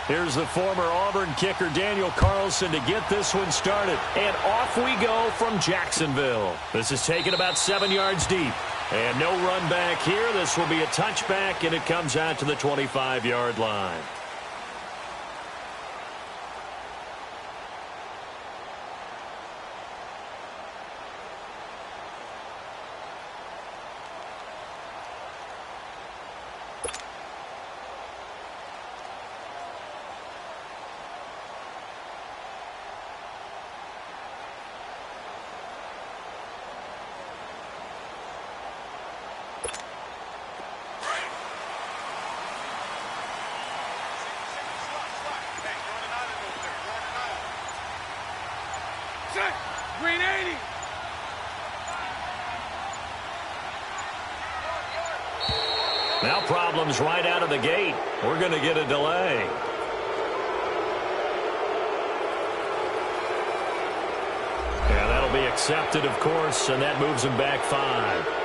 Here's the former Auburn kicker Daniel Carlson to get this one started. And off we go from Jacksonville. This is taken about 7 yards deep. And no run back here. This will be a touchback, and it comes out to the 25-yard line. Green 80. Now problems right out of the gate. We're going to get a delay. Yeah, that'll be accepted, of course, and that moves him back 5.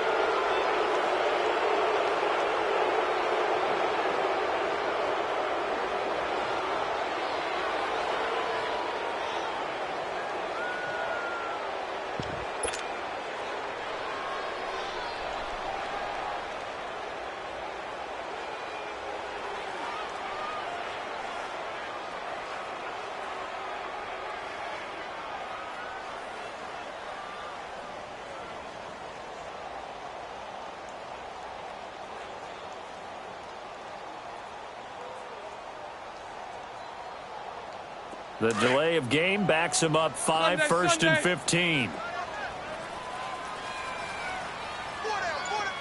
The delay of game backs him up 5, first and 15.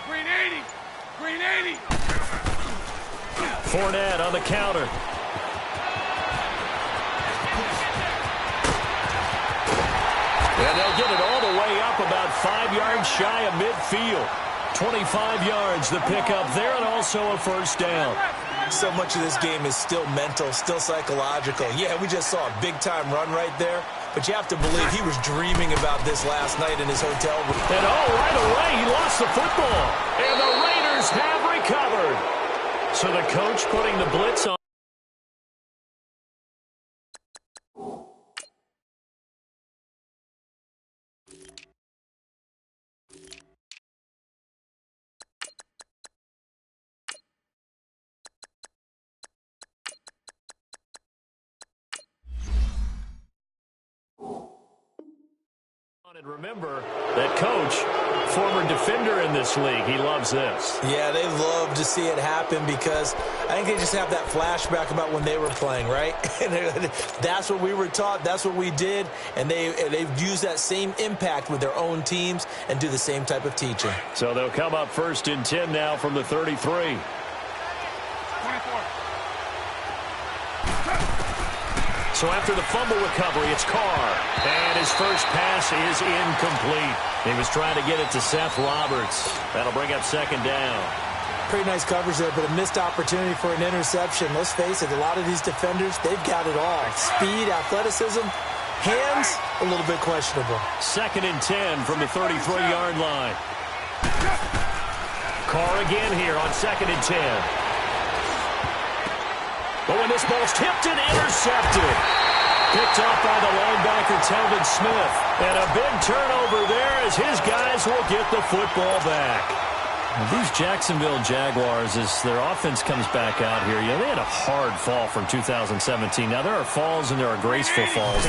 Green 80. Green 80. Fournette on the counter. And they'll get it all the way up about 5 yards shy of midfield. 25 yards the pickup there, and also a first down. So much of this game is still mental, still psychological. Yeah, we just saw a big-time run right there, but you have to believe he was dreaming about this last night in his hotel room. And right away, he lost the football. And the Raiders have recovered. So the coach putting the blitz on. And remember, that coach, former defender in this league, he loves this. Yeah, they love to see it happen because I think they just have that flashback about when they were playing, right? That's what we were taught. That's what we did. And they've used that same impact with their own teams and do the same type of teaching. So they'll come up first and 10 now from the 33. 24. So after the fumble recovery, it's Carr. And his first pass is incomplete. He was trying to get it to Seth Roberts. That'll bring up second down. Pretty nice coverage there, but a missed opportunity for an interception. Let's face it, a lot of these defenders, they've got it all. Speed, athleticism, hands, a little bit questionable. Second and 10 from the 33-yard line. Carr again here on second and 10. But when this ball's tipped and intercepted. Picked off by the linebacker, Telvin Smith. And a big turnover there as his guys will get the football back. Well, these Jacksonville Jaguars, as their offense comes back out here, they had a hard fall from 2017. Now, there are falls and there are graceful falls.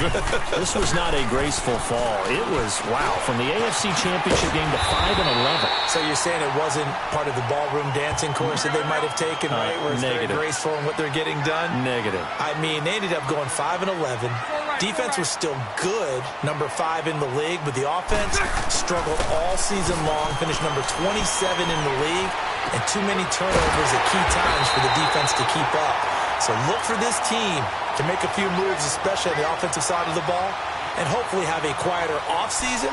This was not a graceful fall. It was, wow, from the AFC Championship game to 5-11. So you're saying it wasn't part of the ballroom dancing course that they might have taken, right? Where it's very graceful in what they're getting done? Negative. I mean, they ended up going 5-11. Defense was still good, number 5 in the league, but the offense struggled all season long, finished number 27 in the league, and too many turnovers at key times for the defense to keep up. So look for this team to make a few moves, especially on the offensive side of the ball, and hopefully have a quieter offseason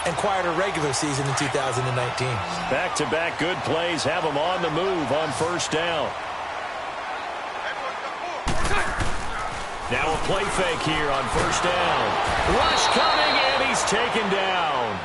and quieter regular season in 2019. Back-to-back good plays have them on the move on first down. Now a play fake here on first down. Rush coming, and he's taken down.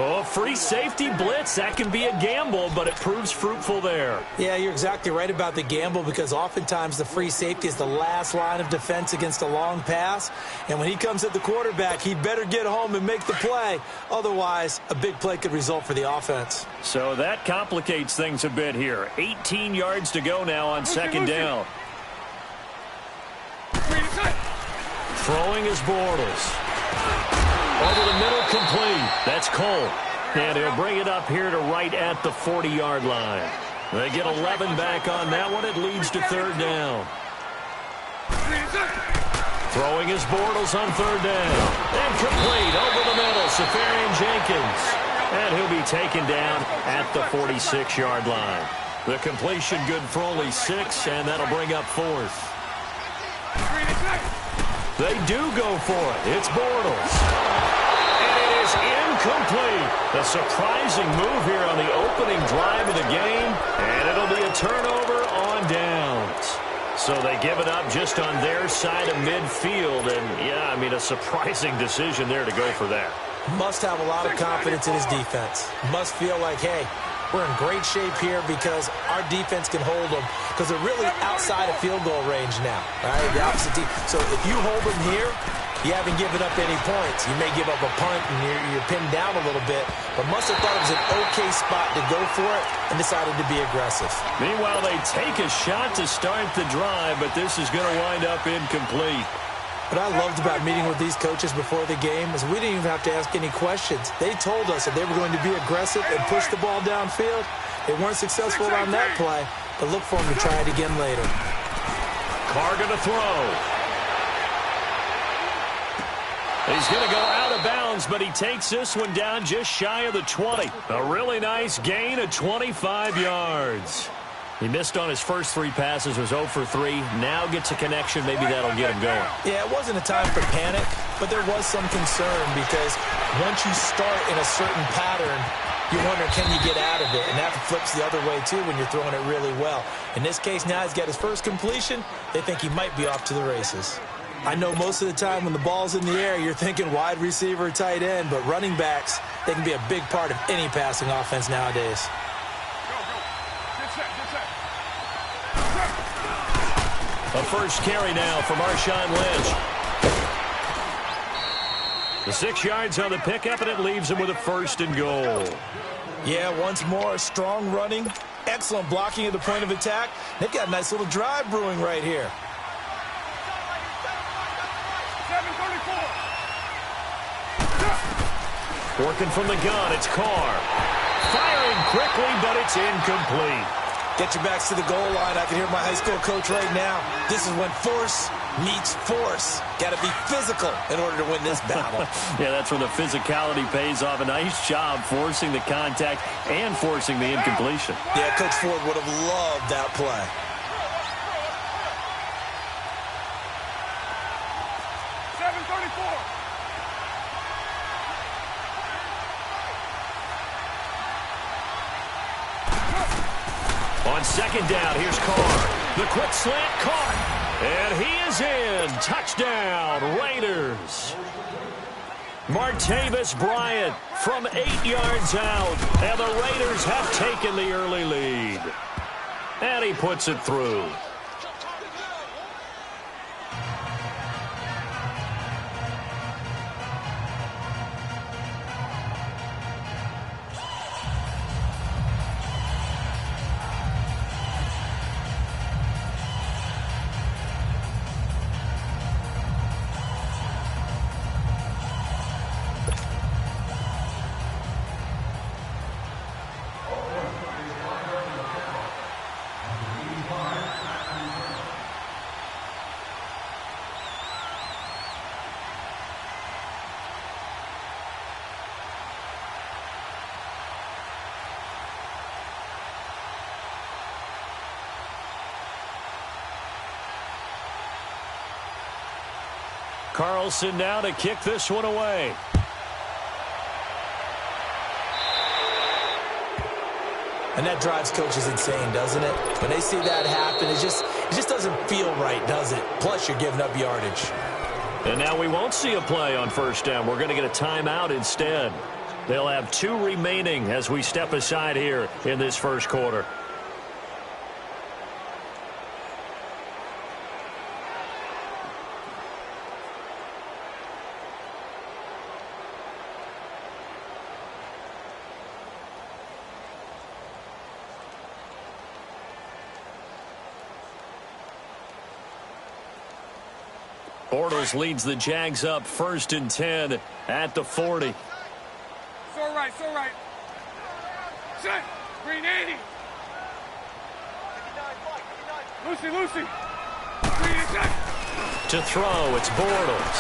Oh, free safety blitz. That can be a gamble, but it proves fruitful there. Yeah, you're exactly right about the gamble because oftentimes the free safety is the last line of defense against a long pass. And when he comes at the quarterback, he'd better get home and make the play. Otherwise, a big play could result for the offense. So that complicates things a bit here. 18 yards to go now on second down. Throwing is Bortles. Over the middle, complete. That's Cole. And he'll bring it up here to right at the 40-yard line. They get 11 back on that one. It leads to third down. Throwing is Bortles on third down. And complete over the middle. Safarian Jenkins. And he'll be taken down at the 46-yard line. The completion good for only 6, and that'll bring up fourth. They do go for it. It's Bortles. And it is incomplete. A surprising move here on the opening drive of the game. And it'll be a turnover on downs. So they give it up just on their side of midfield. And, yeah, I mean, a surprising decision there to go for that. Must have a lot of confidence in his defense. Must feel like, hey, we're in great shape here because our defense can hold them because they're really outside of field goal range now, right? The opposite team. So if you hold them here, you haven't given up any points. You may give up a punt and you're pinned down a little bit, but must have thought it was an okay spot to go for it and decided to be aggressive. Meanwhile, they take a shot to start the drive, but this is going to wind up incomplete. What I loved about meeting with these coaches before the game is we didn't even have to ask any questions. They told us that they were going to be aggressive and push the ball downfield. They weren't successful on that play, but look for them to try it again later. Carr going to throw. He's going to go out of bounds, but he takes this one down just shy of the 20. A really nice gain of 25 yards. He missed on his first 3 passes, was 0 for 3. Now gets a connection. Maybe that'll get him going. Yeah, it wasn't a time for panic, but there was some concern because once you start in a certain pattern, you wonder, can you get out of it? And that flips the other way, too, when you're throwing it really well. In this case, now he's got his first completion. They think he might be off to the races. I know most of the time when the ball's in the air, you're thinking wide receiver, tight end, but running backs, they can be a big part of any passing offense nowadays. A first carry now for Marshawn Lynch. The 6 yards on the pickup, and it leaves him with a first and goal. Yeah, once more, strong running, excellent blocking at the point of attack. They've got a nice little drive brewing right here. 734. Working from the gun, it's Carr. Firing quickly, but it's incomplete. Get your backs to the goal line. I can hear my high school coach right now. This is when force meets force. Got to be physical in order to win this battle. Yeah, that's where the physicality pays off. A nice job forcing the contact and forcing the incompletion. Yeah, Coach Ford would have loved that play. On second down, here's Carr. The quick slant caught. And he is in. Touchdown, Raiders. Martavis Bryant from 8 yards out. And the Raiders have taken the early lead. And he puts it through. Carlson now to kick this one away. And that drives coaches insane, doesn't it? When they see that happen, it just doesn't feel right, does it? Plus, you're giving up yardage. And now we won't see a play on first down. We're going to get a timeout instead. They'll have 2 remaining as we step aside here in this first quarter. Bortles leads the Jags up 1st and 10 at the 40. It's all right, it's all right. Set. Green 80. Lucy. Green set. To throw, it's Bortles.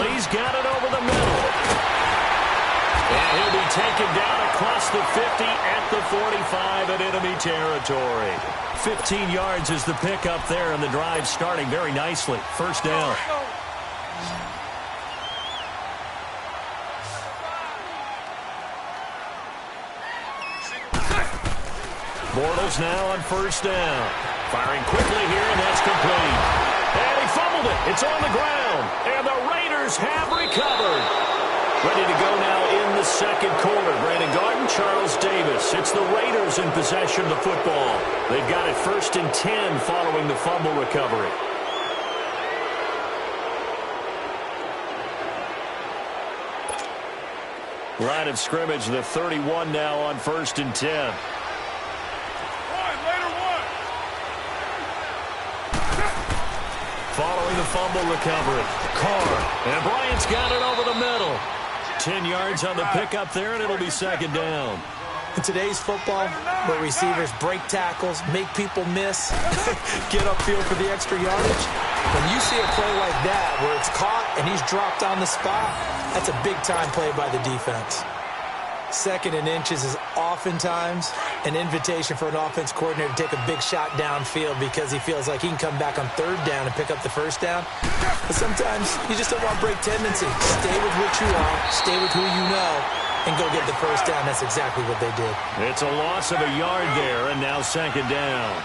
Lee's got it over the middle. And he'll be taken down across the 50 at the 45 at enemy territory. 15 yards is the pickup there, and the drive starting very nicely. First down. Bortles now on first down. Firing quickly here, and that's complete. And he fumbled it. It's on the ground. And the Raiders have recovered. Ready to go now in the second quarter. Brandon Garden, Charles Davis. It's the Raiders in possession of the football. They've got it 1st and 10 following the fumble recovery. Line of scrimmage, the 31 now on 1st and 10. Following the fumble recovery, Carr, and Bryant's got it over the middle. 10 yards on the pickup there, and it'll be second down. In today's football, where receivers break tackles, make people miss, get upfield for the extra yardage, when you see a play like that where it's caught and he's dropped on the spot, that's a big-time play by the defense. 2nd and inches is oftentimes an invitation for an offense coordinator to take a big shot downfield because he feels like he can come back on 3rd down and pick up the 1st down. But sometimes you just don't want break tendency. Stay with what you are, stay with who you know, and go get the 1st down. That's exactly what they did. It's a loss of a yard there, and now second down.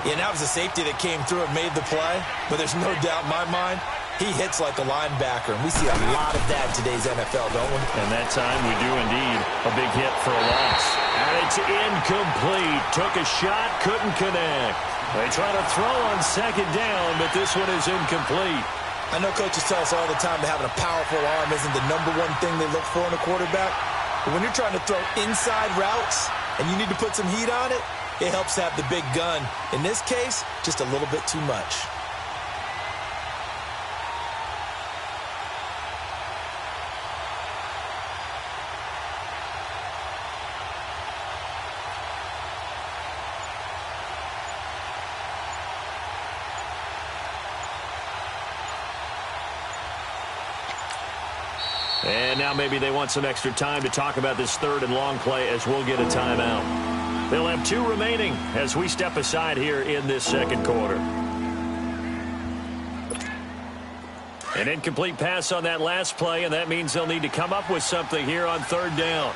Yeah, that was a safety that came through and made the play, but there's no doubt in my mind he hits like a linebacker, and we see a lot of that in today's NFL, don't we? And that time we do indeed. A big hit for a loss. And it's incomplete. Took a shot, couldn't connect. They try to throw on second down, but this one is incomplete. I know coaches tell us all the time that having a powerful arm isn't the #1 thing they look for in a quarterback. But when you're trying to throw inside routes and you need to put some heat on it, it helps to have the big gun. In this case, just a little bit too much. And now maybe they want some extra time to talk about this 3rd and long play as we'll get a timeout. They'll have 2 remaining as we step aside here in this second quarter. An incomplete pass on that last play, and that means they'll need to come up with something here on 3rd down.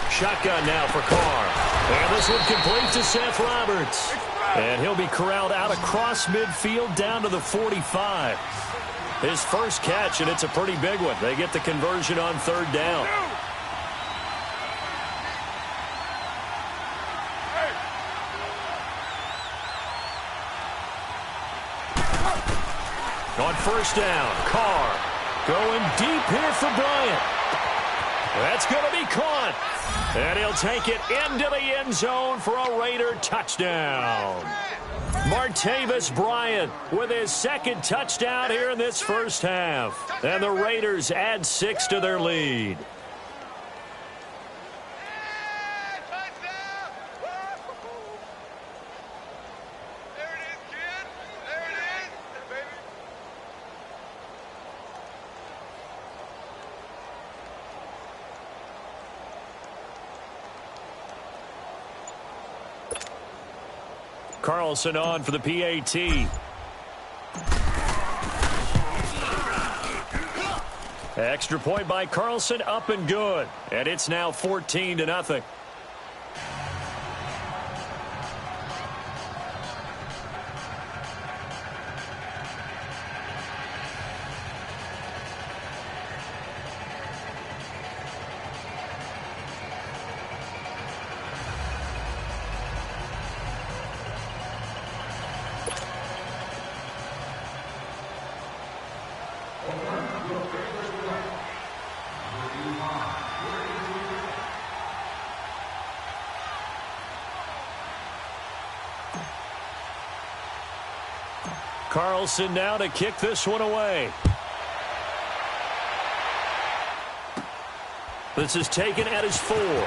Shotgun now for Carr. And this one complete to Seth Roberts. And he'll be corralled out across midfield down to the 45. His first catch, and it's a pretty big one. They get the conversion on 3rd down. On 1st down, Carr going deep here for Bryant. That's going to be caught. And he'll take it into the end zone for a Raider touchdown. Martavis Bryant with his 2nd touchdown here in this first half. And the Raiders add 6 to their lead. Carlson on for the PAT. Extra point by Carlson, up and good. And it's now 14-0. Carlson now to kick this one away. This is taken at his 4. Oh, and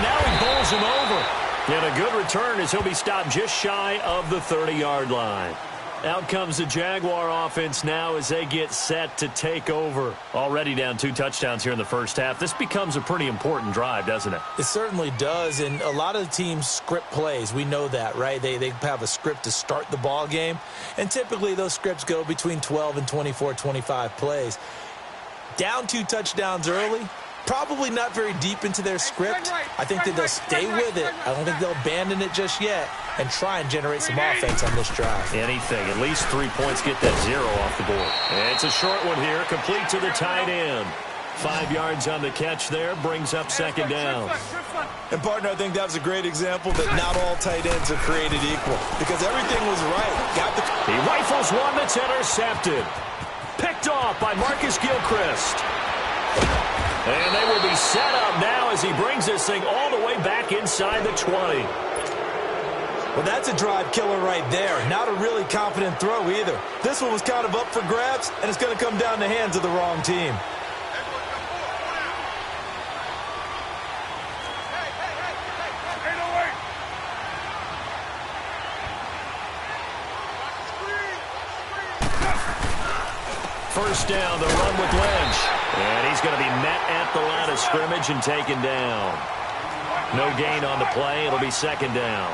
now he bowls him over. And a good return as he'll be stopped just shy of the 30-yard line. Out comes the Jaguar offense now as they get set to take over. Already down 2 touchdowns here in the first half. This becomes a pretty important drive, doesn't it? It certainly does, and a lot of the teams script plays. We know that, right? They have a script to start the ball game, and typically those scripts go between 12 and 24, 25 plays. Down 2 touchdowns early, probably not very deep into their script. I think that they'll stay with it. I don't think they'll abandon it just yet and try and generate some offense on this drive. Anything. At least 3 points get that 0 off the board. It's a short one here, complete to the tight end. 5 yards on the catch there, brings up second down. And, partner, I think that was a great example that not all tight ends are created equal because everything was right. He rifles one that's intercepted. Picked off by Marcus Gilchrist. And they will be set up now as he brings this thing all the way back inside the 20. Well, that's a drive killer right there. Not a really confident throw either. This one was kind of up for grabs, and it's going to come down the hands of the wrong team. First down, the run with Lynch. And he's going to be met at the line of scrimmage and taken down. No gain on the play. It'll be second down.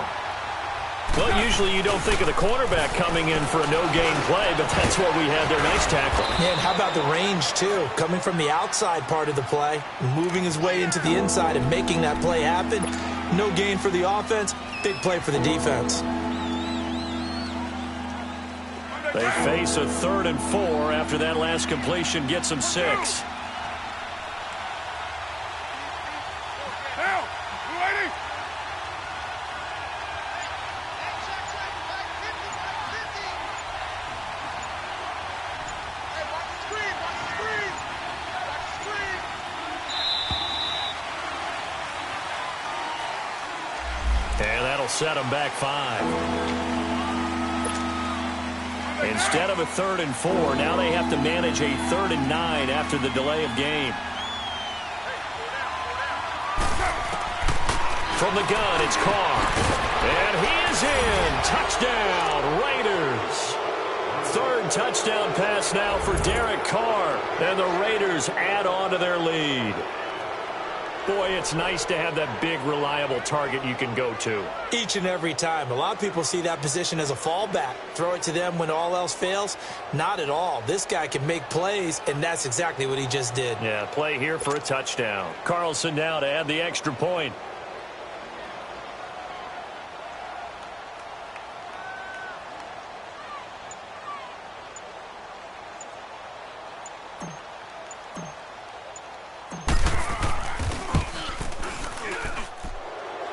Well, usually you don't think of the cornerback coming in for a no-gain play, but that's what we had there. Nice tackle. Yeah, and how about the range, too? Coming from the outside part of the play, moving his way into the inside and making that play happen. No gain for the offense, big play for the defense. They face a 3rd and 4 after that last completion gets them 6. And that'll set them back 5. Instead of a 3rd and 4, now they have to manage a 3rd and 9 after the delay of game. From the gun, it's Carr. And he is in. Touchdown, Raiders. 3rd touchdown pass now for Derek Carr. And the Raiders add on to their lead. Boy, it's nice to have that big, reliable target you can go to. Each and every time. A lot of people see that position as a fallback. Throw it to them when all else fails. Not at all. This guy can make plays, and that's exactly what he just did. Yeah, play here for a touchdown. Carlson now to add the extra point.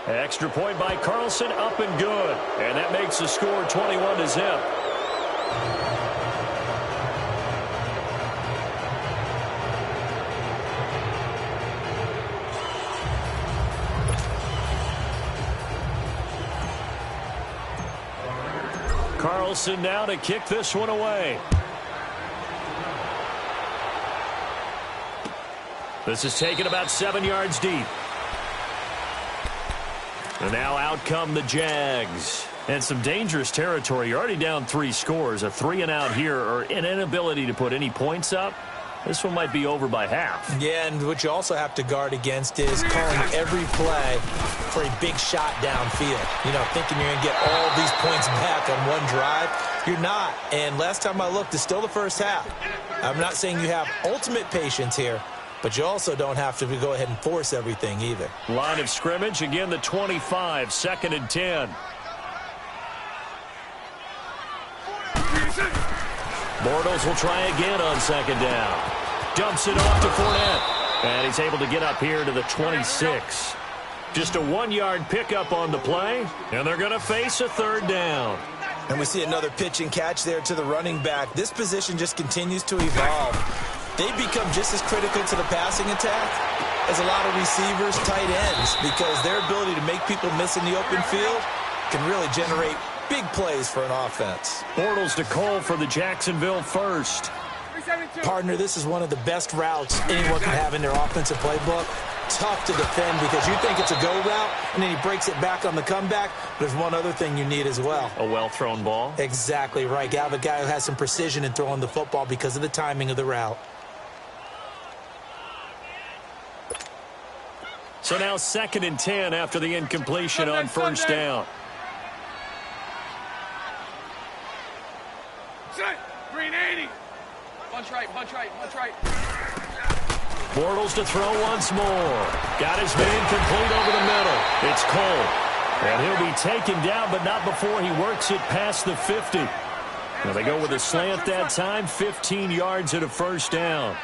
Extra point by Carlson, up and good. And that makes the score 21-0. Carlson now to kick this one away. This is taken about 7 yards deep. And now out come the Jags. And some dangerous territory. You're already down 3 scores. A 3-and-out here, or an inability to put any points up. This one might be over by half. Yeah, and what you also have to guard against is calling every play for a big shot downfield. You know, thinking you're going to get all these points back on one drive. You're not. And last time I looked, it's still the first half. I'm not saying you have ultimate patience here, but you also don't have to go ahead and force everything either. Line of scrimmage, again the 25, 2nd and 10. Bortles will try again on 2nd down. Dumps it off to Fournette. And he's able to get up here to the 26. Just a 1-yard pickup on the play, and they're going to face a 3rd down. And we see another pitch and catch there to the running back. This position just continues to evolve. They become just as critical to the passing attack as a lot of receivers, tight ends, because their ability to make people miss in the open field can really generate big plays for an offense. Bortles to Cole for the Jacksonville first. Partner, this is one of the best routes anyone can have in their offensive playbook. Tough to defend because you think it's a go route, and then he breaks it back on the comeback. There's one other thing you need as well. A well-thrown ball? Exactly right. You have a guy who has some precision in throwing the football because of the timing of the route. So now 2nd and 10 after the incompletion on first down. Set. Green 80. Bunch right, bunch right, bunch right. Bortles to throw once more. Got his man complete over the middle. It's Cole. And he'll be taken down, but not before he works it past the 50. Now they go with a slant that time, 15 yards and a first down.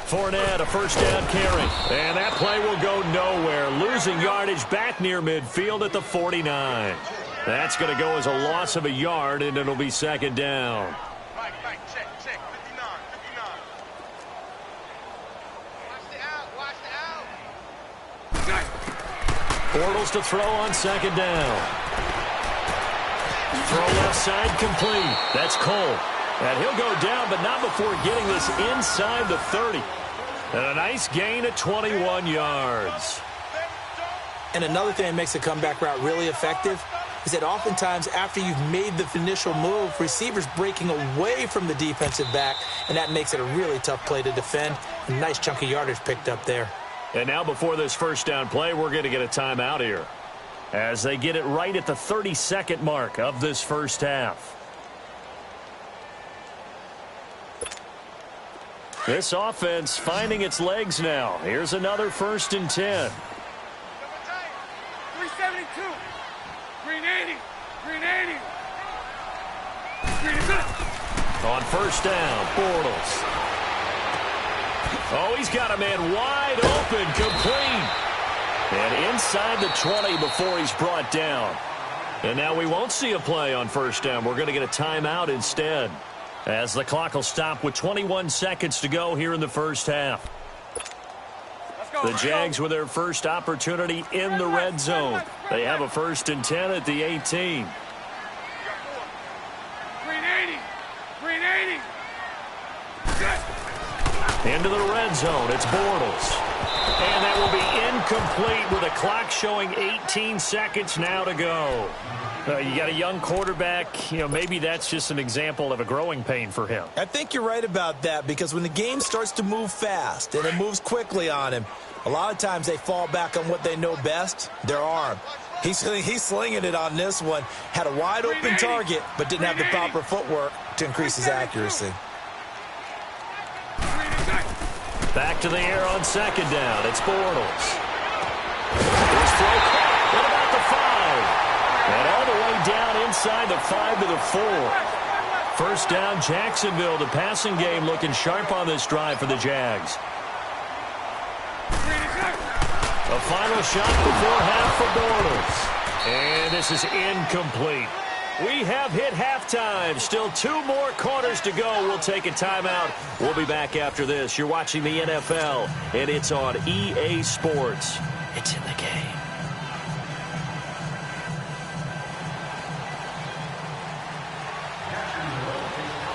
Fournette, a first down carry. And that play will go nowhere. Losing yardage back near midfield at the 49. That's going to go as a loss of a yard, and it'll be 2nd down. Check, 59, 59. Watch the out. Bortles to throw on 2nd down. Throw left side complete. That's Cole. And he'll go down, but not before getting this inside the 30. And a nice gain of 21 yards. And another thing that makes the comeback route really effective is that oftentimes after you've made the initial move, receivers breaking away from the defensive back, and that makes it a really tough play to defend. A nice chunk of yardage picked up there. And now before this first down play, we're going to get a timeout here as they get it right at the 32nd mark of this first half. This offense finding its legs now. Here's another 1st and 10. 372. Green 80. Green 80. Green is up. On first down, Bortles. Oh, he's got a man wide open, complete. And inside the 20 before he's brought down. And now we won't see a play on first down. We're going to get a timeout instead, as the clock will stop with 21 seconds to go here in the first half. The Jags with their first opportunity in the red zone. They have a 1st and 10 at the 18. Green 80. Green 80. Into the red zone, it's Bortles. And that will be incomplete with a clock showing 18 seconds now to go. You got a young quarterback, maybe that's just an example of a growing pain for him. I think you're right about that, because when the game starts to move fast and it moves quickly on him, a lot of times they fall back on what they know best, their arm. He's slinging it on this one. Had a wide open target, but didn't have the proper footwork to increase his accuracy. Back to the air on 2nd down. It's Bortles. Here's throw caught at about the 5. And all the way down inside the 5 to the 4. First down, Jacksonville. The passing game looking sharp on this drive for the Jags. A final shot before half for Bortles. And this is incomplete. We have hit halftime. Still 2 more quarters to go. We'll take a timeout. We'll be back after this. You're watching the NFL, and it's on EA Sports. It's in the game.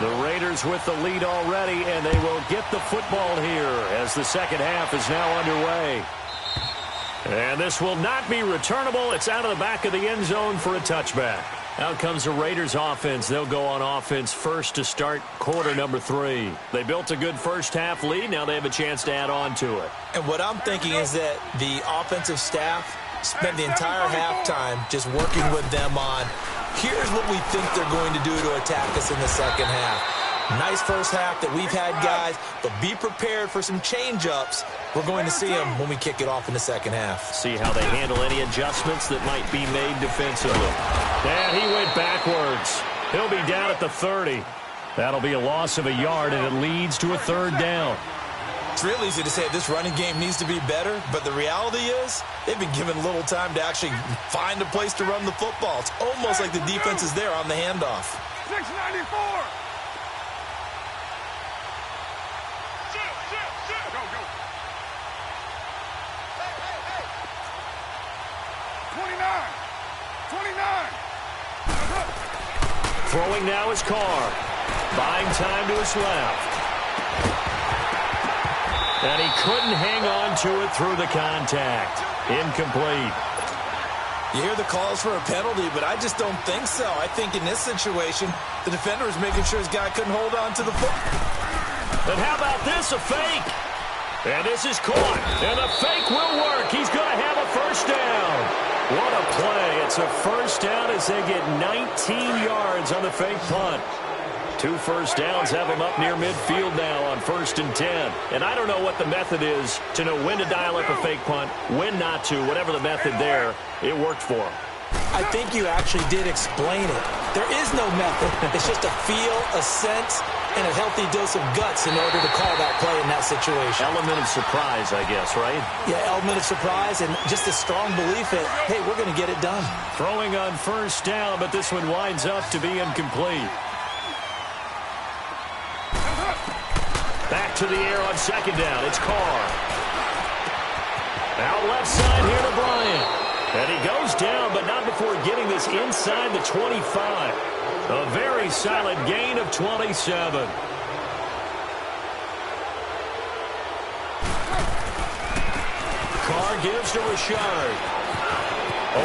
The Raiders with the lead already, and they will get the football here as the second half is now underway. And this will not be returnable. It's out of the back of the end zone for a touchback. Out comes the Raiders offense. They'll go on offense first to start quarter number 3. They built a good first half lead. Now they have a chance to add on to it. And what I'm thinking is that the offensive staff spent the entire halftime just working with them on, here's what we think they're going to do to attack us in the second half. Nice first half that we've had, guys, but be prepared for some change-ups. We're going to see them when we kick it off in the second half. See how they handle any adjustments that might be made defensively. And he went backwards. He'll be down at the 30. That'll be a loss of a yard, and it leads to a 3rd down. It's real easy to say this running game needs to be better, but the reality is they've been given little time to actually find a place to run the football. It's almost like the defense is there on the handoff. 694. Go, go. 29. 29. Throwing now is Carr. Buying time to his left. And he couldn't hang on to it through the contact. Incomplete. You hear the calls for a penalty, but I just don't think so. I think in this situation, the defender was making sure his guy couldn't hold on to the football. And how about this, a fake? And this is caught. And the fake will work. He's going to have a first down. What a play. It's a first down as they get 19 yards on the fake punt. 2 first downs have them up near midfield now on 1st and 10. And I don't know what the method is to know when to dial up a fake punt, when not to. Whatever the method there, it worked for them. I think you actually did explain it. There is no method. It's just a feel, a sense, and a healthy dose of guts in order to call that play in that situation. Element of surprise, I guess, right? Yeah, element of surprise and just a strong belief that, hey, we're going to get it done. Throwing on 1st down, but this one winds up to be incomplete. Back to the air on 2nd down. It's Carr. Out left side here to Bryant. And he goes down, but not before getting this inside the 25. A very solid gain of 27. Carr gives to Richard.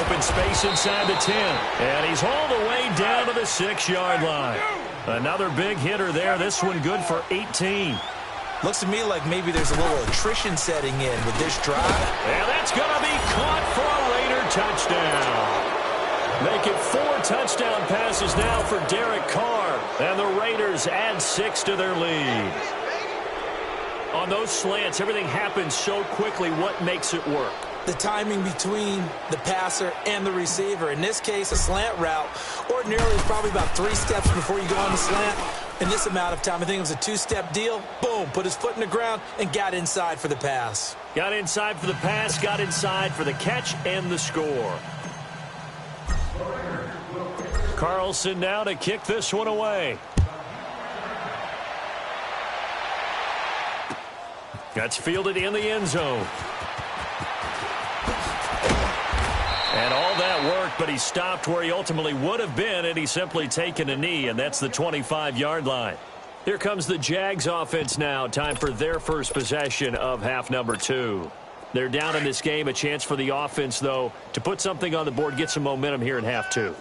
Open space inside the 10. And he's all the way down to the 6-yard line. Another big hitter there. This one good for 18. Looks to me like maybe there's a little attrition setting in with this drive. And that's going to be caught for a Raider touchdown. Make it 4 touchdown passes now for Derek Carr. And the Raiders add 6 to their lead. On those slants, everything happens so quickly. What makes it work? The timing between the passer and the receiver. In this case, a slant route. Ordinarily, it's probably about 3 steps before you go on the slant. In this amount of time, I think it was a 2-step deal. Boom, put his foot in the ground and got inside for the pass. Got inside for the pass, got inside for the catch and the score. Carlson now to kick this one away. That's fielded in the end zone. And all that worked, but he stopped where he ultimately would have been, and he's simply taken a knee, and that's the 25-yard line. Here comes the Jags offense now. Time for their first possession of half number 2. They're down in this game. A chance for the offense, though, to put something on the board, get some momentum here in half 2.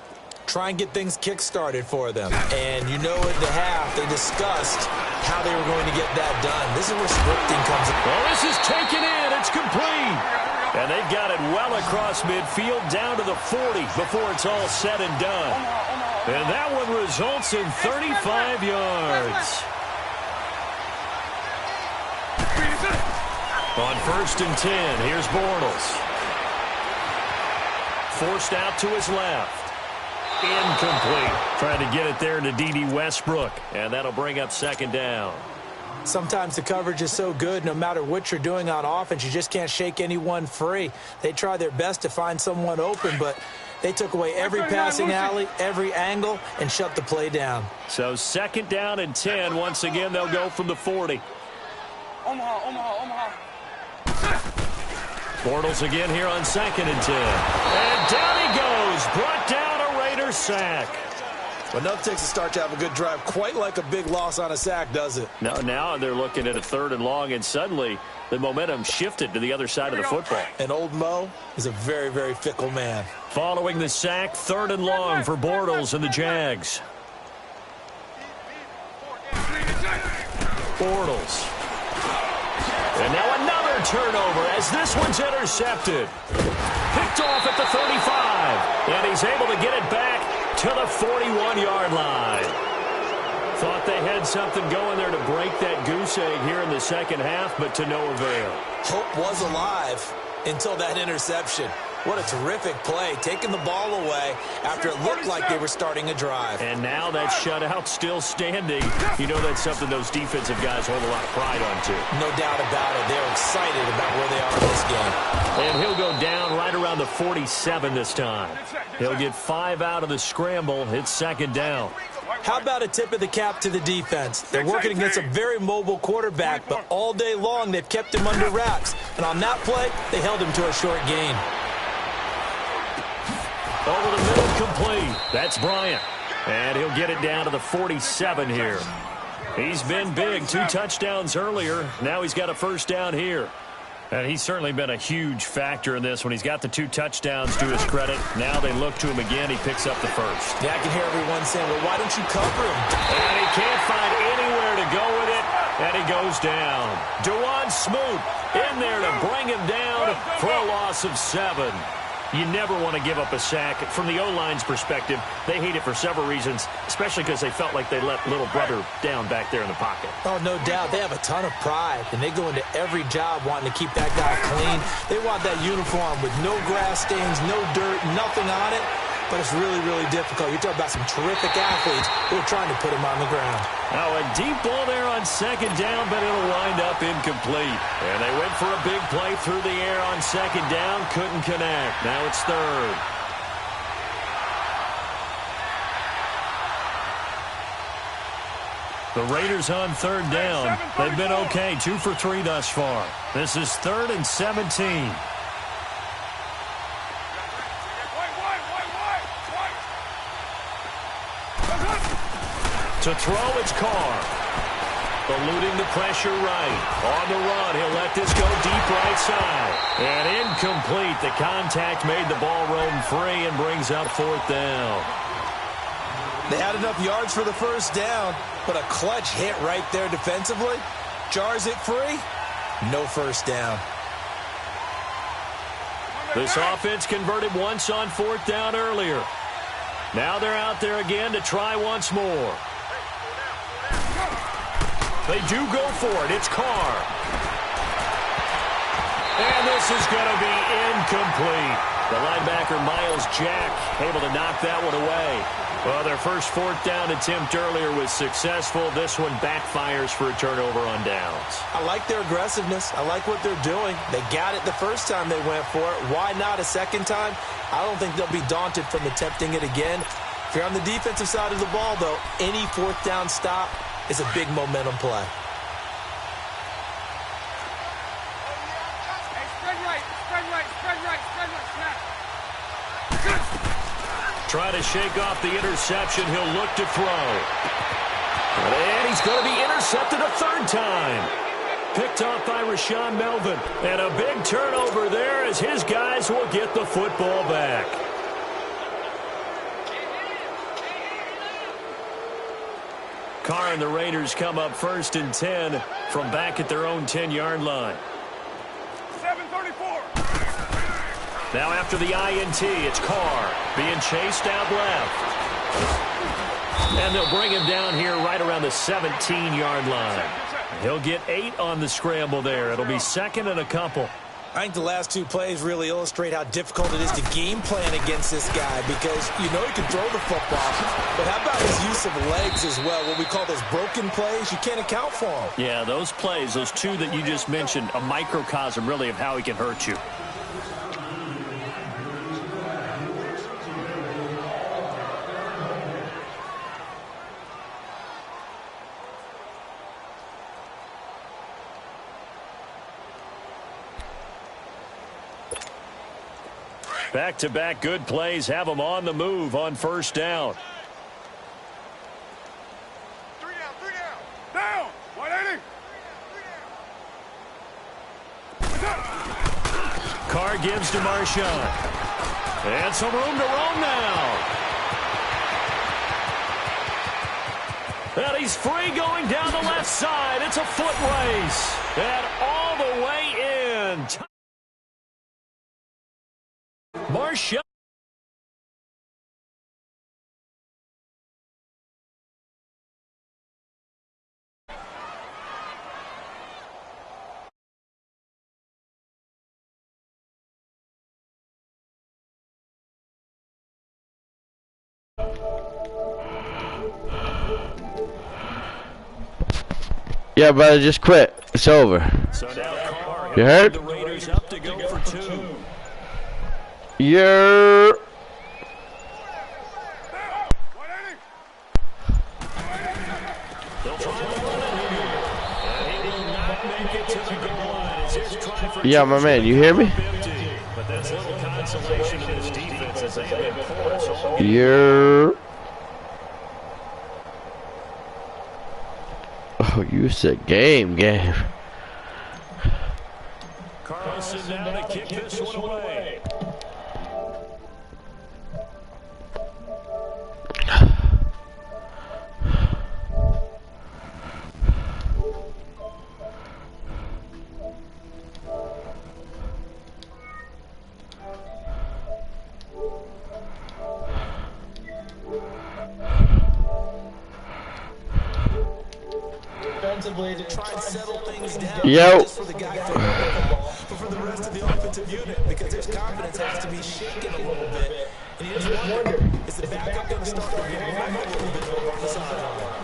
Try and get things kick-started for them. And you know at the half, they discussed how they were going to get that done. This is where scripting comes in. Well, this is taken in. It's complete. And they've got it well across midfield down to the 40 before it's all said and done. And that one results in 35 yards. On 1st and 10, here's Bortles. Forced out to his left. Incomplete. Trying to get it there to D.D. Westbrook. And that'll bring up 2nd down. Sometimes the coverage is so good, no matter what you're doing on offense, you just can't shake anyone free. They try their best to find someone open, but they took away every passing alley, every angle, and shut the play down. So 2nd down and 10. Once again, they'll go from the 40. Omaha. Bortles again here on 2nd and 10. And down he goes. Brought down a Raider sack. Enough takes to start to have a good drive. Quite like a big loss on a sack, does it? Now they're looking at a 3rd and long, and suddenly the momentum shifted to the other side of the football. And old Mo is a very, very fickle man. Following the sack, 3rd and long for Bortles and the Jags. Bortles. And now another turnover as this one's intercepted. Picked off at the 35. And he's able to get it back to the 41-yard line. Thought they had something going there to break that goose egg here in the 2nd half, but to no avail. Hope was alive until that interception. What a terrific play, taking the ball away after it looked like they were starting a drive. And now that shutout still standing. You know that's something those defensive guys hold a lot of pride on, too. No doubt about it. They're excited about where they are in this game. And he'll go down right around the 47 this time. He'll get 5 out of the scramble. It's 2nd down. How about a tip of the cap to the defense? They're working against a very mobile quarterback, but all day long they've kept him under wraps. And on that play, they held him to a short gain. Over the middle, complete. That's Bryant. And he'll get it down to the 47 here. He's been big. 2 touchdowns earlier. Now he's got a first down here. And he's certainly been a huge factor in this when he's got the 2 touchdowns to his credit. Now they look to him again. He picks up the first. Yeah, I can hear everyone saying, well, why don't you cover him? And he can't find anywhere to go with it. And he goes down. Dewan Smoot in there to bring him down for a loss of 7. You never want to give up a sack. From the O-line's perspective, they hate it for several reasons, especially because they felt like they let little brother down back there in the pocket. Oh, no doubt. They have a ton of pride, and they go into every job wanting to keep that guy clean. They want that uniform with no grass stains, no dirt, nothing on it. But it's really, really difficult. You're talking about some terrific athletes who are trying to put him on the ground. Now a deep ball there on second down, but it'll wind up incomplete. And they went for a big play through the air on second down. Couldn't connect. Now it's third. The Raiders on third down. They've been okay. 2 for 3 thus far. This is 3rd and 17. To throw, it's Carr. Eluding the pressure right. On the run, he'll let this go deep right side. And incomplete. The contact made the ball roam free and brings up 4th down. They had enough yards for the first down, but a clutch hit right there defensively. Jars it free. No first down. This offense converted once on 4th down earlier. Now they're out there again to try once more. They do go for it. It's Carr. And this is going to be incomplete. The linebacker, Miles Jack, able to knock that one away. Well, their first 4th down attempt earlier was successful. This one backfires for a turnover on downs. I like their aggressiveness. I like what they're doing. They got it the first time they went for it. Why not a second time? I don't think they'll be daunted from attempting it again. If you're on the defensive side of the ball, though, any 4th down stop is a big momentum play. Trying to shake off the interception. He'll look to throw. And he's going to be intercepted a 3rd time. Picked off by Rashaan Melvin. And a big turnover there as his guys will get the football back. Carr and the Raiders come up 1st and 10 from back at their own 10-yard line. 7:34. Now after the INT, it's Carr being chased out left. And they'll bring him down here right around the 17-yard line. He'll get 8 on the scramble there. It'll be 2nd and a couple. I think the last 2 plays really illustrate how difficult it is to game plan against this guy because you know he can throw the football. But how about his use of legs as well? What we call those broken plays, you can't account for them. Yeah, those plays, those 2 that you just mentioned, a microcosm really of how he can hurt you. Back-to-back good plays have them on the move on 1st down. 3 down, 3 down. Down. 180. Carr gives to Marshawn. And some room to roam now. And he's free going down the left side. It's a foot race. And all the way in. Marshawn. Yeah, brother, just quit. It's over. So now Carr, you heard? The Raiders up to go for 2. Yeah. Yeah, my man, you hear me? But that's little consolation in this defense as they have been porous all game. Yeah. Oh, you said game. Carlson now to kick this one away. To try and settle things down. Yo. Just for the guy throwing the ball, but for the rest of the offensive unit, because his confidence has to be shaken a little bit. And you just wonder, is the backup going to start to roll back a little bit over on the sideline?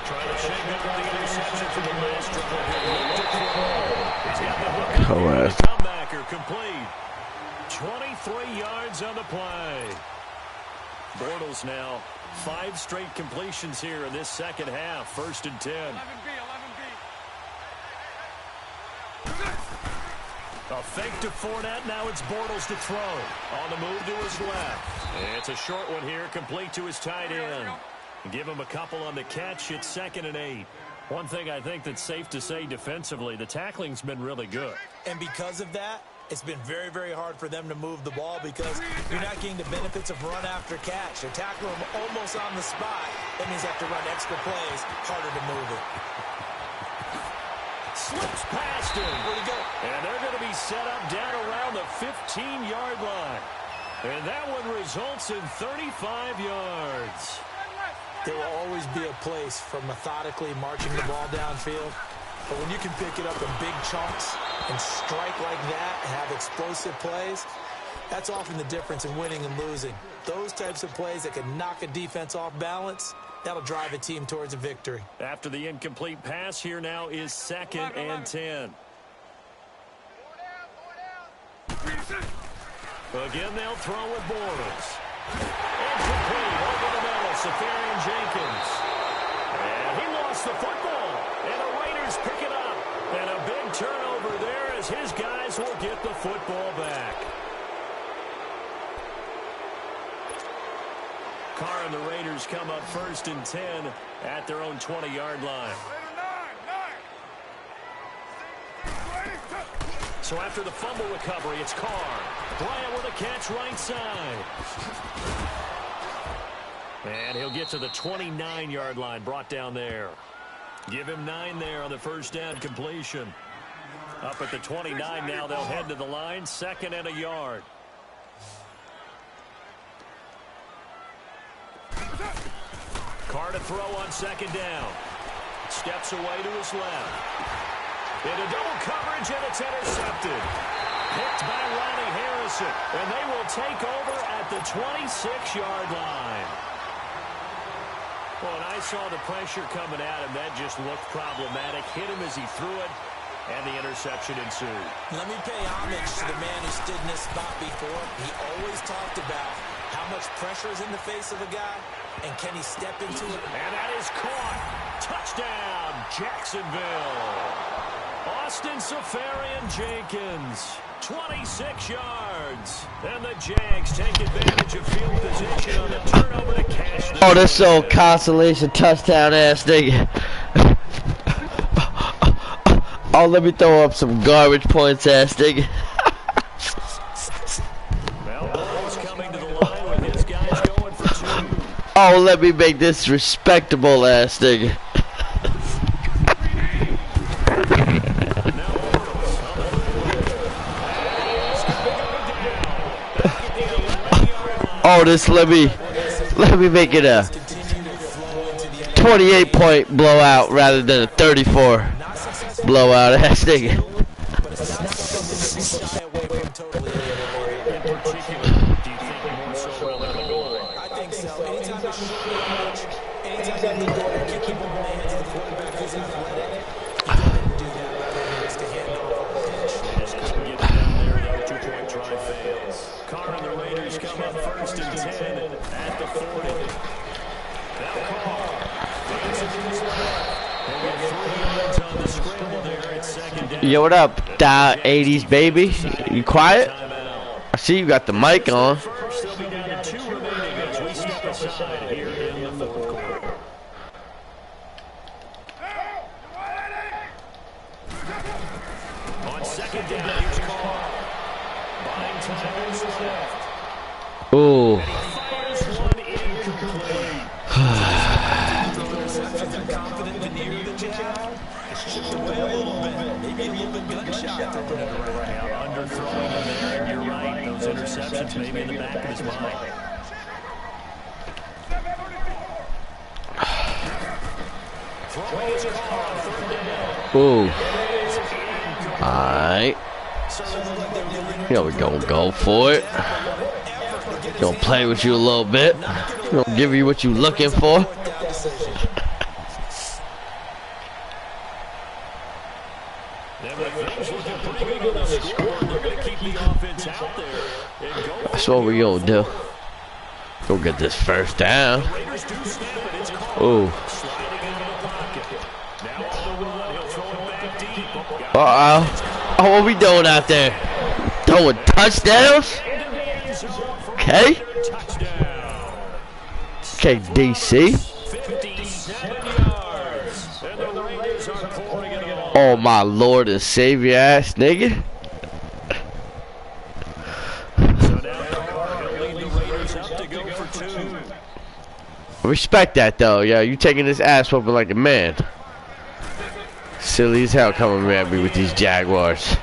Trying to shake up the interception for the last drive. He's got the hook. Comebacker complete. 23 yards on the play. Bortles now. 5 straight completions here in this second half. 1st and 10. 11B. A fake to Fournette. Now it's Bortles to throw. On the move to his left. It's a short one here, complete to his tight end. Give him a couple on the catch. It's 2nd and 8. One thing I think that's safe to say defensively, the tackling's been really good. And because of that, it's been very, very hard for them to move the ball because you're not getting the benefits of run after catch. They're tackling them almost on the spot. That means they have to run extra plays, harder to move it. Slips past him. Where'd he go? And they're going to be set up down around the 15-yard line. And that one results in 35 yards. There will always be a place for methodically marching the ball downfield. But when you can pick it up in big chunks and strike like that and have explosive plays, that's often the difference in winning and losing. Those types of plays that can knock a defense off balance, that'll drive a team towards a victory. After the incomplete pass, here now is 2nd and 10. Again, they'll throw with Bortles. Incomplete over the middle, Safarian Jenkins. And he lost the football. And the Raiders pick it up. And a big turnover there as his guys will get the football back. Carr and the Raiders come up 1st and 10 at their own 20-yard line. So after the fumble recovery, it's Carr. Bryant with a catch right side. And he'll get to the 29-yard line, brought down there. Give him 9 there on the first down completion. Up at the 29 now, they'll head to the line, 2nd and a yard. Carr to throw on 2nd down. Steps away to his left. Into double coverage, and it's intercepted. Picked by Ronnie Harrison, and they will take over at the 26-yard line. Well, and I saw the pressure coming at him. That just looked problematic. Hit him as he threw it, and the interception ensued. Let me pay homage to the man who stood in this spot before. He always talked about how much pressure is in the face of a guy, and can he step into it? And that is caught. Touchdown, Jacksonville. Austin Safarian Jenkins, 26 yards. And the Jags take advantage of field position on the turnover to cash. Oh, this so consolation touchdown ass nigga. Oh, let me throw up some garbage points ass nigga. Well, Bortles coming to the line with his guys going for 2. Oh, let me make this respectable ass nigga. Oh, this let me make it a 28-point blowout rather than a 34 blowout ass nigga. I think so. Anytime the anytime the keep the ball in the hands of the quarterback who's athletic, you got to do that rather than just to hand off a pitch. Just couldn't get it down there. That 2-point try fails. Carr and the Raiders come up 1st and 10 at the 40. Now Carr. He'll get 3 yards on the scramble there at 2nd down. Yo, what up, 80s baby? You quiet? see you got the mic on. First, they'll be down to 2 remaining as we step aside here in the fourth quarter. On second down, here's Carr. Buying time is left. Ooh. Fires one incomplete. Confident veneer that you have. It's chipped away a little bit. Maybe a little bit gunshot throwing it around. Yeah, underthrowing him there, and you're right. Those interceptions maybe in the back of his mind. Throwing his Carr on third down. Ooh. Alright. Yeah, we're gonna go for it. Gonna play with you a little bit. Gonna give you what you looking for. That's what we gonna do. Go get this first down. Ooh. Uh-oh. Oh, what we doing out there? Throwing touchdowns? Okay. Okay, DC. Oh, my Lord and Savior ass nigga. Respect that though, yeah. You taking this ass whooping like a man. Silly as hell coming at me with these Jaguars.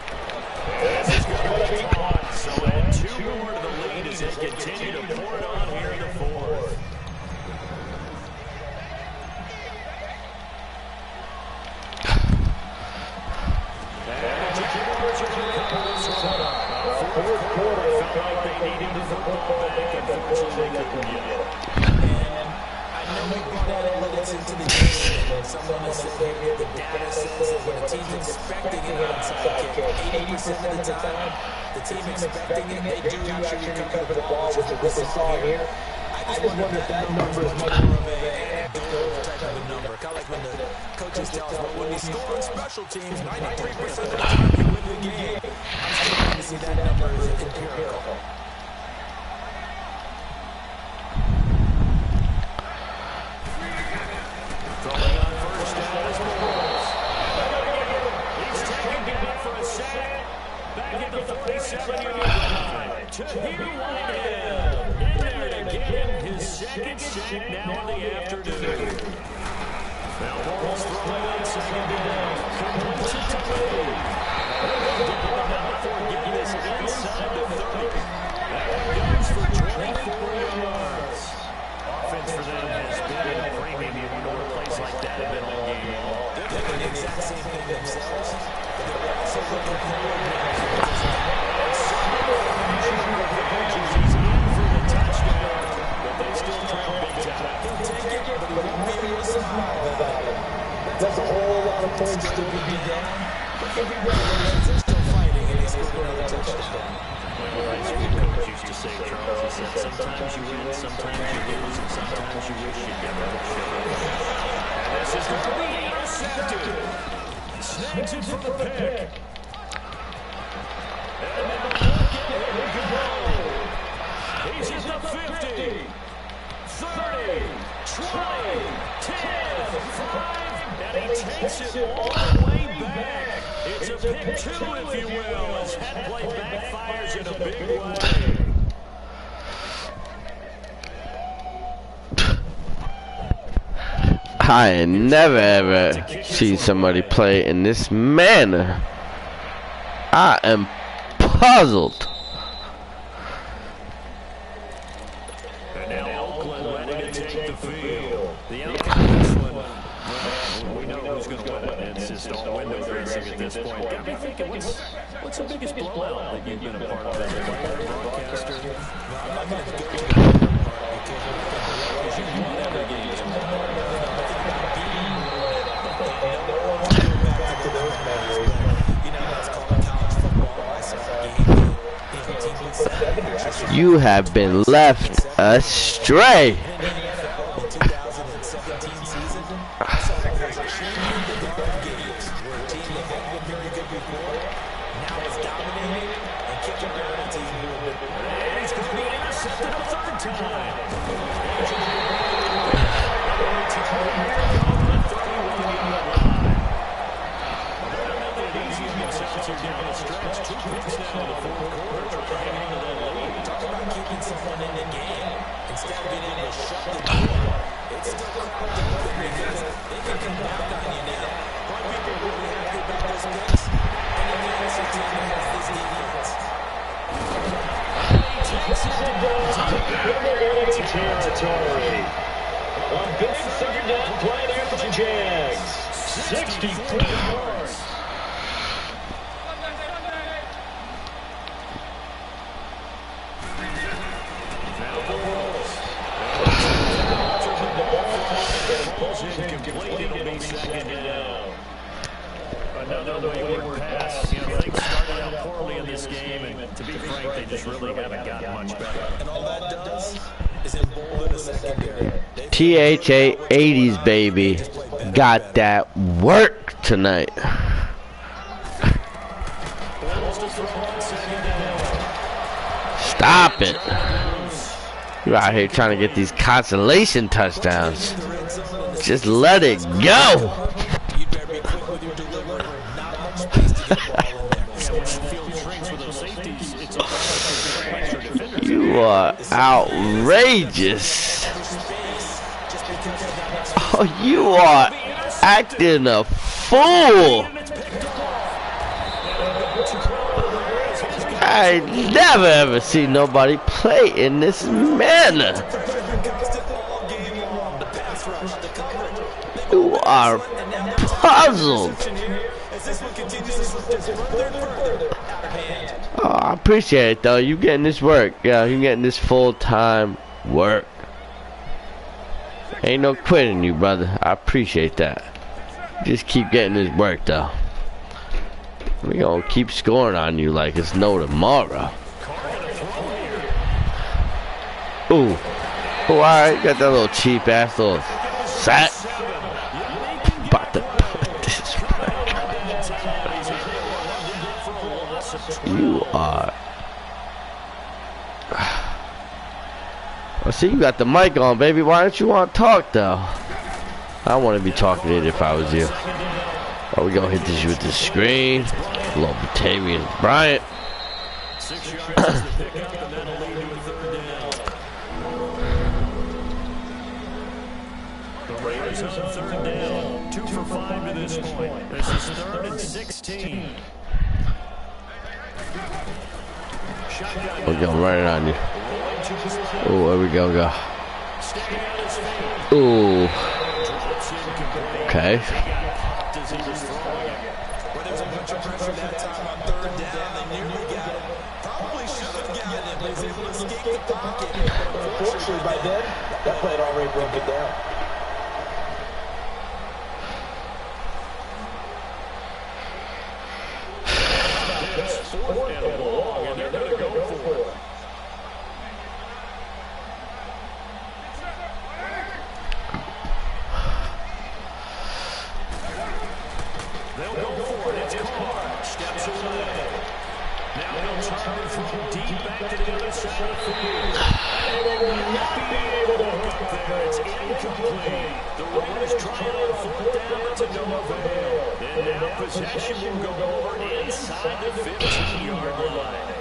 I ain't never ever seen somebody play in this manner. I am puzzled. And now Oakland ready to take the field. The outcome of this one, well, we know who's going to win. It's just all window dressing at this point. Got me thinking, what's the biggest blowout that you've been a part of as a player, broadcaster? I'm not going to go to the part because you won every game. You have been left astray. Territory. A big third down play there for the Jags. 64 yards. Another wayward pass. You know, things started out poorly in this game, and to be frank, they just really haven't gotten much better. And all that does is embolden the secondary. THA 80s, baby. Got that work tonight. Stop it. You're out here trying to get these consolation touchdowns. Just let it go. You are outrageous. Oh, you are acting a fool. I never ever seen nobody play in this manner. You are puzzled. Oh, I appreciate it though. You getting this work. Yeah, you getting this full-time work. Ain't no quitting you, brother. I appreciate that. Just keep getting this work though. We gonna keep scoring on you like it's no tomorrow. Ooh. Oh, alright, got that little cheap ass little sack. About to put this work. You are. I see you got the mic on, baby. Why don't you want to talk though? I want to be talking to it if I was you. Oh, we gonna hit this with the screen. Little Batavian Bryant. 6 yards is the pickup, and that'll lead to a third down. The Raiders on third down. 2 for 5 to this point. This is 3rd and 16. We're gonna run it on you. Oh, there we go. Ooh. Okay. Unfortunately, by then, that play had already broken down. And they're going to go for it. They'll go for it. It's Carr. Steps away. Now they'll turn from deep back to the other side of the field. They will not be able to hook up there. It's incomplete. The Raiders trying on 4th down to no avail. And now possession will go over inside the 15-yard line.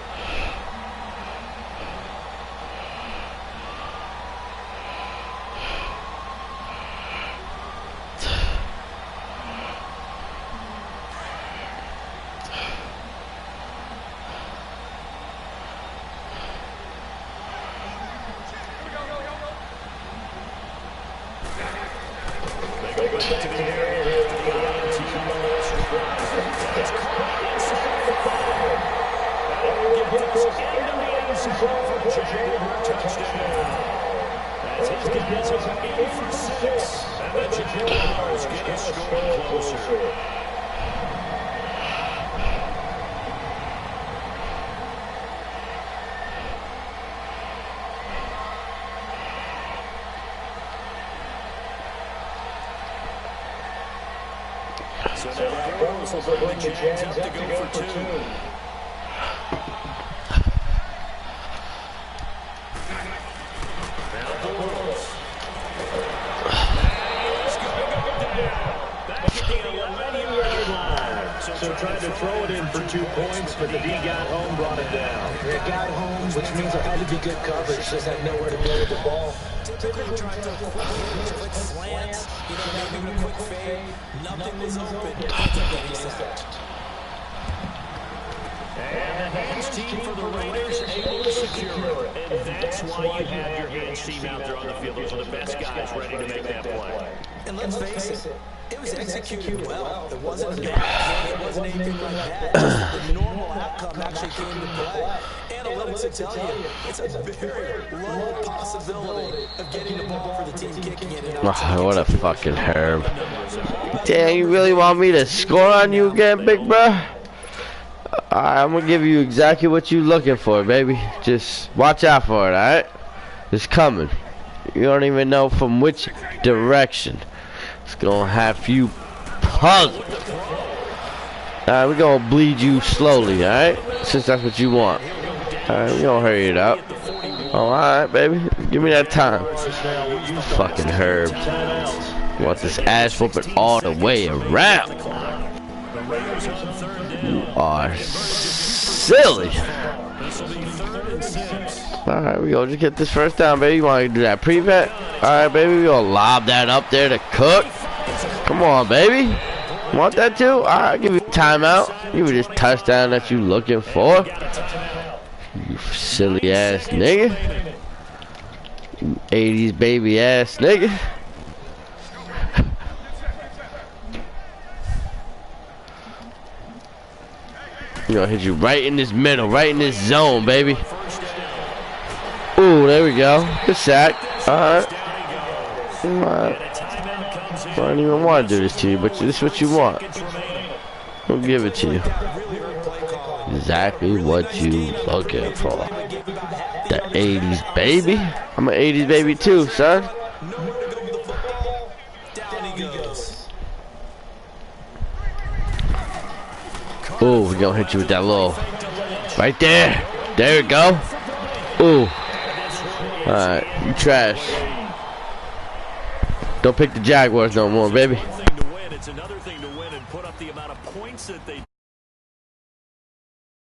So now the Bulls will bring the Jags up to go for 2. tried to throw it in for 2 points, but the D got home, brought it down. It got home, which means there had to be good coverage. Just had nowhere to go with the ball. Typically tried to quick slants, maybe with a quick fade. Nothing was open. And the hands team for the Raiders able to secure it. And that's why you have your hands team out there on the field. Those are the best guys ready to make that play. And let's face it, it was executed well. It wasn't a bad game. It wasn't anything like that. The normal outcome actually came to play. Analytics will tell you it's a very low possibility of getting the ball for the team kicking it. Oh, what a fucking herb. Damn, you really want me to score on you again, big bro? I'm gonna give you exactly what you're looking for, baby. Just watch out for it, alright? It's coming. You don't even know from which direction. It's gonna have you puzzled. Alright, we're gonna bleed you slowly, alright? Since that's what you want. Alright, we're gonna hurry it up. Oh, alright, baby. Give me that time. Fucking herb. You want this ass whooping all the way around. You are silly. Alright, we gonna just get this first down, baby. You wanna do that prevent? Alright, baby, we gonna lob that up there to Cook. Come on, baby. Want that too? Alright, give you a timeout. Give me this touchdown that you looking for. You silly ass nigga. You 80s baby ass nigga. You know, hit you right in this middle, right in this zone, baby. Ooh, there we go. Good sack. Alright. I don't even want to do this to you, but this is what you want. We'll give it to you. Exactly what you looking for. The 80s baby. I'm an 80s baby too, son. Ooh, we're gonna hit you with that little right there. There we go. Ooh. Alright, you trash. Don't pick the Jaguars no more, baby. It's another thing to win and put up the amount of points that they